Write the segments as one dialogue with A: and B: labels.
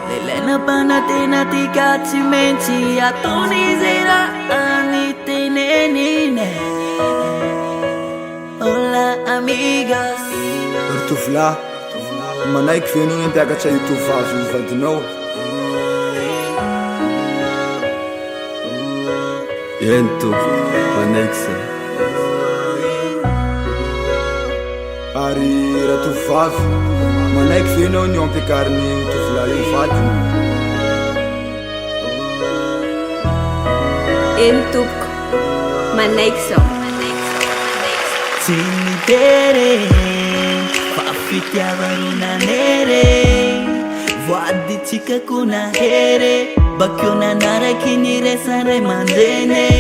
A: Lelena panatinati tsy maintsy ataon'izy raha tenenine. Hola amigas.
B: Ry tovolahy, manaiky ve anao nampiakatra io tovovavy vadinao?
C: Eny tompoko, manaiky sa.
B: Ary raha tovovavy, manaiky ve anao ny ampiakariny tovolahy io vadiny?
D: Eny tompoko, manaiky sao.
A: Tsy mitere fa fitiavarona-nere, voaditsika ko nahere, bakeo nanaraky niresan ray aman-dreny.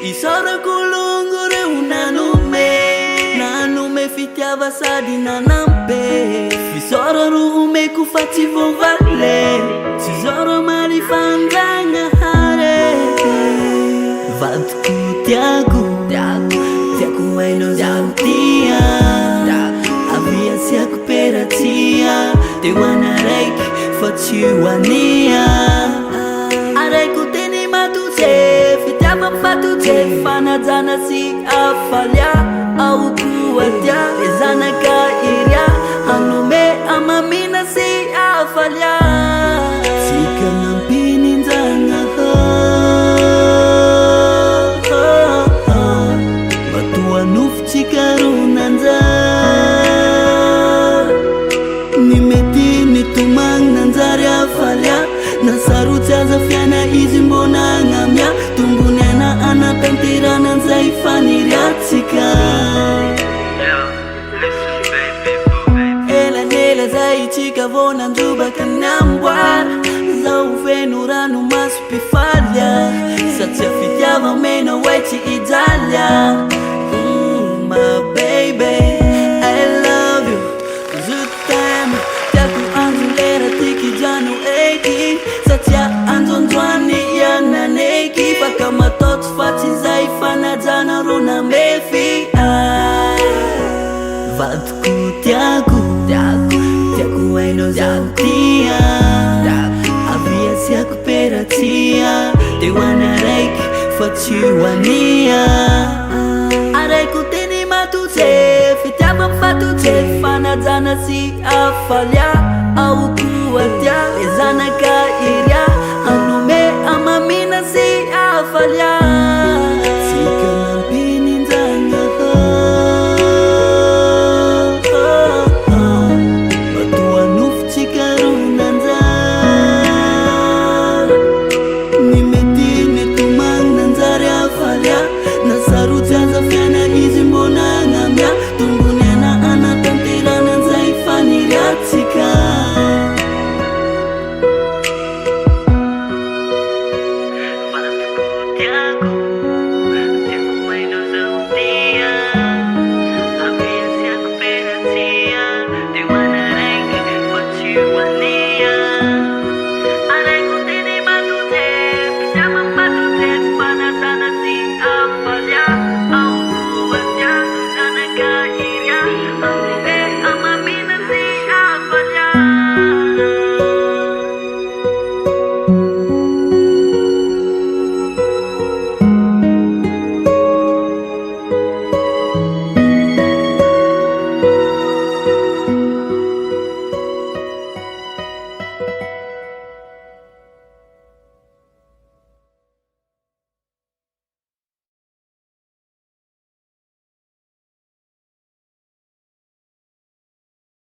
A: Isaorako longo reo nanome fitiava sady nanampe. Fisaora ro omeko fa tsy voavale, tsy zoro marifandragnahare. Vadiko tiako hainao zaho tia, avy asiako peratia, teo anaraiky fa tsy hoania. Araiko teny matotse, fitiava mifatotse, fanajana sy afalia, ao koa tia, le zanaka iria, anome amamina sy afalia. Tsika nampininjagna nofotsika ronanja, ny mety nitomagny nanjary afalia, nasarotsy azafiana izy mbona agnamia, tombony anatanterana anzay faniriatsika. Elanela zay tsika vao nandrobaka amin'ny amboara, zao feno rano maso mpifalia, satria fitiava mena hoe tsy ijalia. My baby, I love you, je t'aime. Tiako andro lera tiky jano eky, satria androandroany iananeky, baka mataotsy fa tsy zay fanajana ro namefy. Vadiko tiako hainao zaho tia, avy asiako peratia, teo anaraiky fa tsy hoania. Araiko teny matotse, fitiava mifatotse, fanajana sy afalia, ao koa tia, le zanaka iria.